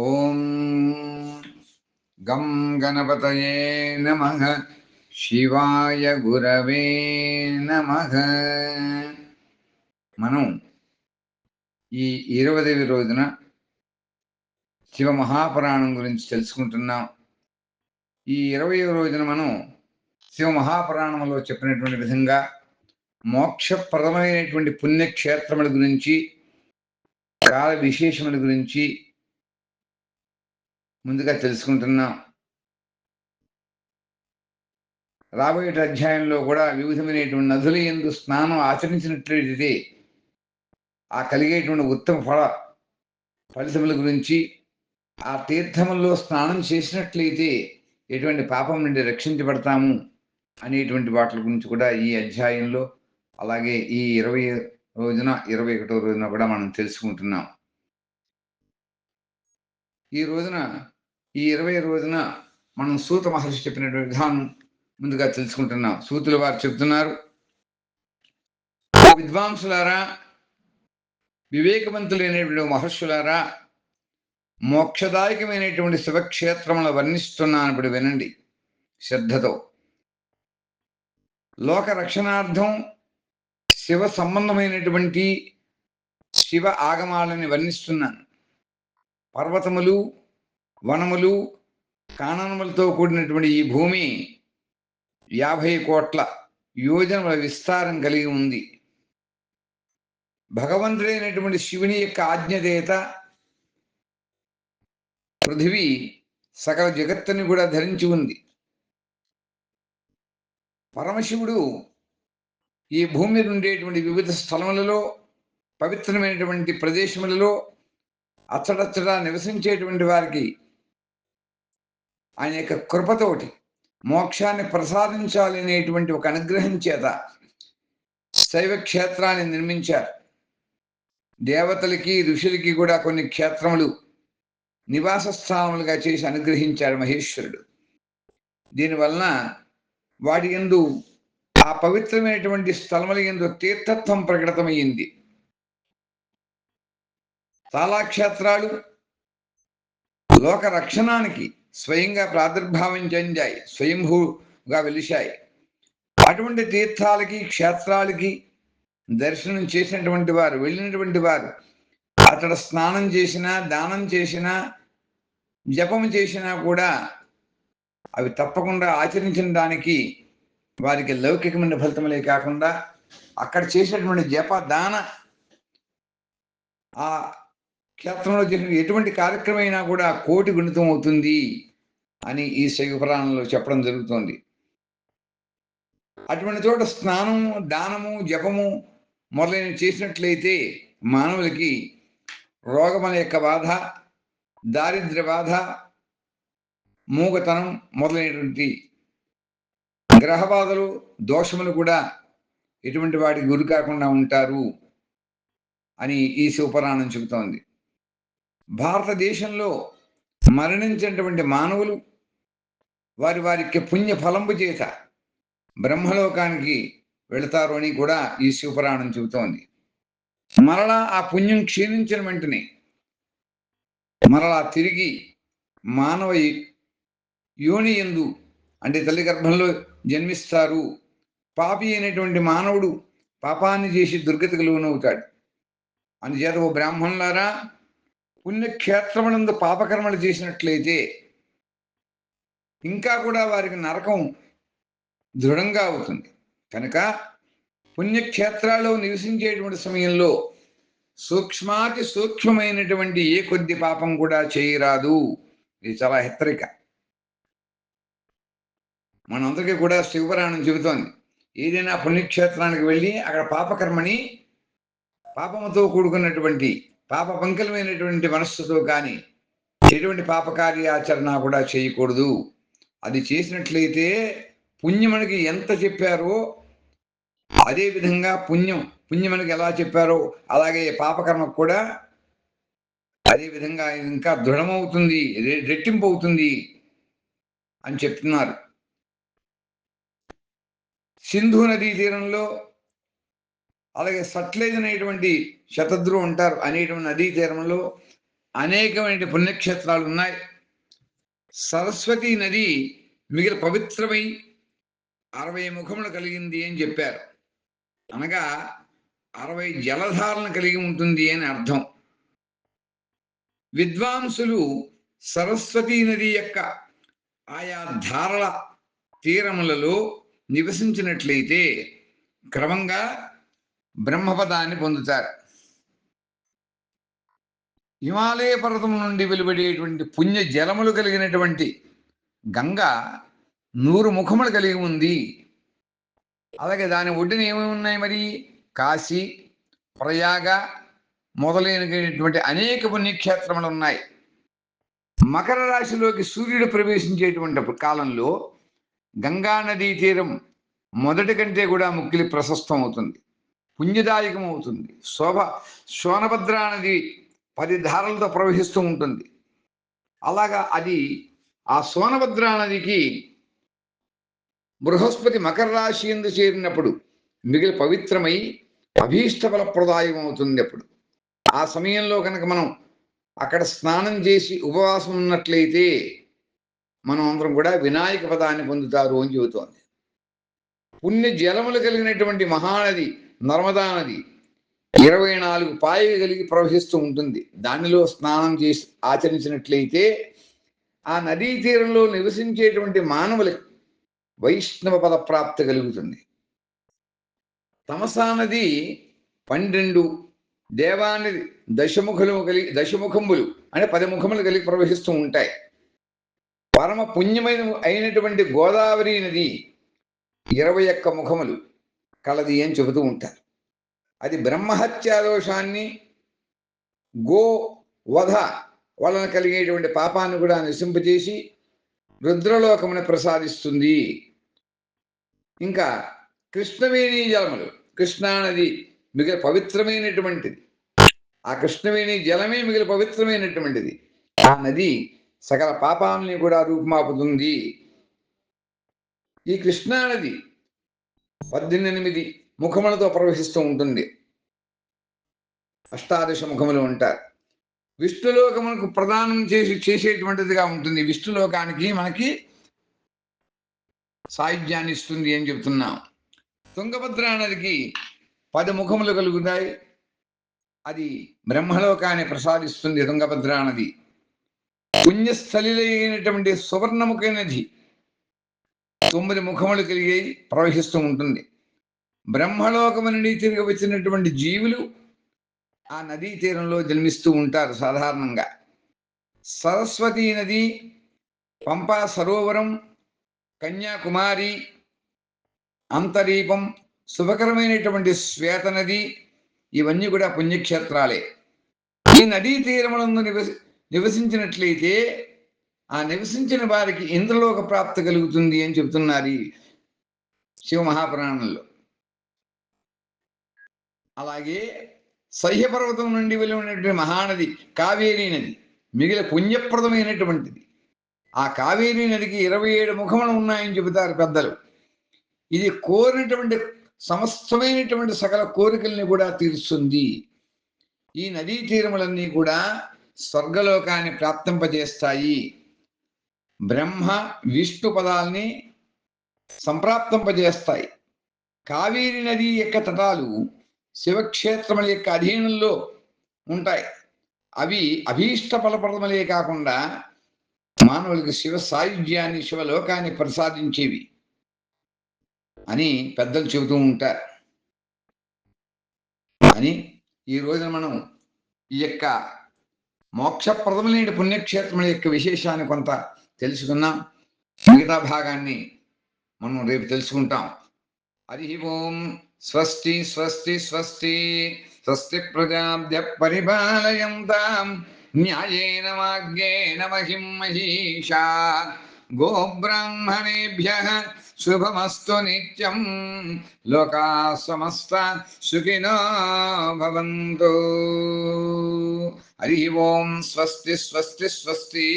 ఓం గం గణపతయే నమః. శివాయ గురవే నమః. మనం ఈ 20వ రోజున శివ మహాపురాణం గురించి తెలుసుకుంటున్నాం. ఈ 20వ రోజున మనం శివ మహాపురాణంలో చెప్పినటువంటి విధంగా మోక్షప్రదమైనటువంటి పుణ్యక్షేత్రముల గురించి, కాల విశేషముల గురించి ముందుగా తెలుసుకుంటున్నాం. రాబోయే అధ్యాయంలో కూడా వివిధమైనటువంటి నదుల యందు స్నానం ఆచరించినట్లయితే ఆ కలిగేటువంటి ఉత్తమ ఫలితముల గురించి, ఆ తీర్థముల్లో స్నానం చేసినట్లయితే ఎటువంటి పాపం నుండి రక్షించబడతాము అనేటువంటి వాటి గురించి కూడా ఈ అధ్యాయంలో, అలాగే ఈ 20 రోజున 21వ రోజున కూడా మనం తెలుసుకుంటున్నాం. ఈ 20 రోజున మనం సూత మహర్షి చెప్పినటువంటి విధానం ముందుగా తెలుసుకుంటున్నాం. సూతుల వారు చెప్తున్నారు, విద్వాంసులారా, వివేకవంతులైనటువంటి మహర్షులారా, మోక్షదాయకమైనటువంటి శివక్షేత్రములను వర్ణిస్తున్నాను, ఇప్పుడు వినండి శ్రద్ధతో. లోక రక్షణార్థం శివ సంబంధమైనటువంటి శివ ఆగమాలని వర్ణిస్తున్నాను. పర్వతములు, వనములు, కాననములతో కూడినటువంటి ఈ భూమి 50 కోట్ల యోజనముల విస్తారం కలిగి ఉంది. భగవంతుడైనటువంటి శివుని యొక్క ఆజ్ఞదేత పృథివీ సకల జగత్తుని కూడా ధరించి ఉంది. పరమశివుడు ఈ భూమి మీద ఉండేటువంటి వివిధ స్థలములలో, పవిత్రమైనటువంటి ప్రదేశములలో అచ్చడచ్చడా నివసించేటువంటి వారికి ఆయన యొక్క కృపతోటి మోక్షాన్ని ప్రసాదించాలి అనేటువంటి ఒక అనుగ్రహం చేత శైవ క్షేత్రాన్ని నిర్మించారు. దేవతలకి, ఋషులకి కూడా కొన్ని క్షేత్రములు నివాస స్థానములుగా చేసి అనుగ్రహించాడు మహేశ్వరుడు. దీనివలన వాటి యందు, ఆ పవిత్రమైనటువంటి స్థలముల యందు తీర్థత్వం ప్రకటితమైంది. చాలా క్షేత్రాలు లోక రక్షణానికి స్వయంగా ప్రాదుర్భావం చెందాయి, స్వయంభూగా వెలిశాయి. అటువంటి తీర్థాలకి, క్షేత్రాలకి దర్శనం చేసినటువంటి వారు, వెళ్ళినటువంటి వారు అక్కడ స్నానం చేసినా, దానం చేసినా, జపం చేసినా కూడా అవి తప్పకుండా ఆచరించిన దానికి వారికి లౌకికమైన ఫలితములే కాకుండా అక్కడ చేసినటువంటి జప, దాన, ఆ క్షేత్రంలో చేసిన ఎటువంటి కార్యక్రమం అయినా కూడా 1,000,000 గుణితం అవుతుంది అని ఈ శైవ పురాణంలో చెప్పడం జరుగుతోంది. అటువంటి చోట స్నానము, దానము, జపము మొదలైన చేసినట్లయితే మానవులకి రోగముల యొక్క బాధ, దారిద్ర్య బాధ, మూగతనం మొదలైనటువంటి గ్రహ బాధలు, దోషములు కూడా ఎటువంటి వాటికి గురి కాకుండా ఉంటారు అని ఈ శివపురాణం చెబుతోంది. భారతదేశంలో మరణించినటువంటి మానవులు వారి వారికి పుణ్య ఫలంబు చేత బ్రహ్మలోకానికి వెళతారు అని కూడా ఈ శివపురాణం చెబుతోంది. మరలా ఆ పుణ్యం క్షీణించిన వెంటనే మరలా తిరిగి మానవ యోని యందు, అంటే తల్లి గర్భంలో జన్మిస్తారు. పాపి అయినటువంటి మానవుడు పాపాన్ని చేసి దుర్గతికి లోనవుతాడు. అందుచేత ఓ బ్రాహ్మణులారా, పుణ్యక్షేత్రములందు పాపకర్మలు చేసినట్లయితే ఇంకా కూడా వారికి నరకం దృఢంగా అవుతుంది. కనుక పుణ్యక్షేత్రాల్లో నివసించేటువంటి సమయంలో సూక్ష్మాతి సూక్ష్మమైనటువంటి ఏ కొద్ది పాపం కూడా చేయరాదు. ఇది చాలా హెచ్చరిక. మనందరికీ కూడా శివపురాణం చెబుతోంది, ఏదైనా పుణ్యక్షేత్రానికి వెళ్ళి అక్కడ పాపకర్మని, పాపముతో కూడుకున్నటువంటి పాప పంకలమైనటువంటి మనస్సుతో కానీ ఎటువంటి పాపకార్యాచరణ కూడా చేయకూడదు. అది చేసినట్లయితే పుణ్యమునికి ఎంత చెప్పారో అదే విధంగా పుణ్యమునికి ఎలా చెప్పారో అలాగే పాపకర్మకు కూడా అదే విధంగా ఇంకా దృఢమవుతుంది, రెట్టింపు అవుతుంది అని చెప్తున్నారు. సింధు నదీ తీరంలో, అలాగే సట్లేజ్ అనేటువంటి శతద్రు అంటారు అనేటువంటి నదీ తీరంలో అనేకమైన పుణ్యక్షేత్రాలు ఉన్నాయి. సరస్వతీ నది మిగిలిన పవిత్రమై 60 ముఖములు కలిగింది అని చెప్పారు. అనగా 60 జలధారలను కలిగి ఉంటుంది అని అర్థం. విద్వాంసులు సరస్వతీ నది యొక్క ఆయా ధారల తీరములలో నివసించినట్లయితే క్రమంగా బ్రహ్మపదాన్ని పొందుతారు. హిమాలయ పర్వతం నుండి వెలువడేటువంటి పుణ్య జలములు కలిగినటువంటి గంగ 100 ముఖములు కలిగి ఉంది. అలాగే దాని ఒడ్డున ఏమేమి ఉన్నాయి మరి? కాశీ, ప్రయాగ మొదలైనటువంటి అనేక పుణ్యక్షేత్రములు ఉన్నాయి. మకర రాశిలోకి సూర్యుడు ప్రవేశించేటువంటి కాలంలో గంగా నదీ తీరం మొదటి కంటే కూడా ముక్కిలి ప్రశస్తం అవుతుంది, పుణ్యదాయకం అవుతుంది. సోనభద్రా నది 10 ధారలతో ప్రవహిస్తూ ఉంటుంది. అలాగా అది ఆ సోనభద్రా నదికి బృహస్పతి మకర రాశి యందు చేరినప్పుడు మిగిలి పవిత్రమై అభీష్ట ఫలప్రదాయం అవుతుంది. అప్పుడు ఆ సమయంలో కనుక మనం అక్కడ స్నానం చేసి ఉపవాసం ఉన్నట్లయితే మనం అందరం కూడా వినాయక పదాన్ని పొందుతారు అని చెబుతోంది. పుణ్య జలములు కలిగినటువంటి మహానది నర్మదా నది 24 పాయలు కలిగి ప్రవహిస్తూ ఉంటుంది. దానిలో స్నానం చేసి ఆచరించినట్లయితే ఆ నదీ తీరంలో నివసించేటువంటి మానవులకు వైష్ణవ పద ప్రాప్తి కలుగుతుంది. తమసా నది 12, దేవానది దశముఖములు అంటే 10 ముఖములు కలిగి ప్రవహిస్తూ ఉంటాయి. పరమ పుణ్యమైన అయినటువంటి గోదావరి నది 21 ముఖములు కలది అని చెబుతూ ఉంటారు. అది బ్రహ్మహత్యా దోషాన్ని, గో వధ వలన కలిగేటువంటి పాపాన్ని కూడా నశింపజేసి రుద్రలోకమును ప్రసాదిస్తుంది. ఇంకా కృష్ణవేణీ జలములు, కృష్ణానది మిగిలిన పవిత్రమైనటువంటిది. ఆ కృష్ణవేణి జలమే మిగిలిన పవిత్రమైనటువంటిది. ఆ నది సకల పాపాలని కూడా రూపుమాపుతుంది. ఈ కృష్ణానది 18 ముఖములతో ప్రవహిస్తూ ఉంటుంది. 18 ముఖములు ఉంటారు. విష్ణులోకమునకు ప్రదానం చేసేటువంటిదిగా ఉంటుంది. విష్ణులోకానికి మనకి సాయుధ్యాన్ని ఇస్తుంది అని చెప్తున్నాం. తుంగభద్రా నదికి 10 ముఖములు కలుగుతాయి. అది బ్రహ్మలోకాన్ని ప్రసాదిస్తుంది. తుంగభద్రా నది పుణ్యస్థలిలైనటువంటి సువర్ణముఖ నది 9 ముఖములు కలిగి ప్రవహిస్తూ ఉంటుంది. బ్రహ్మలోకము నుండి తిరిగి వచ్చినటువంటి జీవులు ఆ నదీ తీరంలో జన్మిస్తూ ఉంటారు సాధారణంగా. సరస్వతీ నది, పంపా సరోవరం, కన్యాకుమారి, అంతరీపం, శుభకరమైనటువంటి శ్వేత నది ఇవన్నీ కూడా పుణ్యక్షేత్రాలే. ఈ నదీ తీరములందు నివసించినట్లయితే ఆ నివసించిన వారికి ఇంద్రలోక ప్రాప్తి కలుగుతుంది అని చెబుతున్నారు శివ మహాపురాణంలో. అలాగే సహ్యపర్వతం నుండి వెలువడినటువంటి మహానది కావేరీ నది మిగిలిన పుణ్యప్రదమైనటువంటిది. ఆ కావేరీ నదికి 27 ముఖములు ఉన్నాయని చెబుతారు పెద్దలు. ఇది కోరినటువంటి సమస్తమైనటువంటి సకల కోరికల్ని కూడా తీరుస్తుంది. ఈ నదీ తీరములన్నీ కూడా స్వర్గలోకాన్ని ప్రాప్తింపజేస్తాయి. బ్రహ్మ విష్ణు పదాల్ని సంప్రాప్తింపజేస్తాయి. కావేరీ నది యొక్క తటాలు శివక్షేత్రముల యొక్క అధీనంలో ఉంటాయి. అవి అభీష్ట ఫలప్రదములే కాకుండా మానవులకు శివ సాయుధ్యాన్ని, శివలోకాన్ని ప్రసాదించేవి అని పెద్దలు చెబుతూ ఉంటారు. అని ఈ రోజున మనం ఈ యొక్క మోక్షప్రదములైన పుణ్యక్షేత్రముల యొక్క విశేషాన్ని కొంత తెలుసుకున్నాం. మిగతా భాగాన్ని మనం రేపు తెలుసుకుంటాం. హరి ఓం. స్వస్తి స్వస్తి స్వస్తి స్వస్తి ప్రజాభ్య పరిపాలయంతాం న్యాయేన మార్గేణ మహిం మహీషా గోబ్రాహ్మణేభ్యః శుభమస్తు నిత్యం. లోకా సమస్త సుఖినో భవంతు. హరి ఓం. స్వస్తి స్వస్తి స్వస్తి.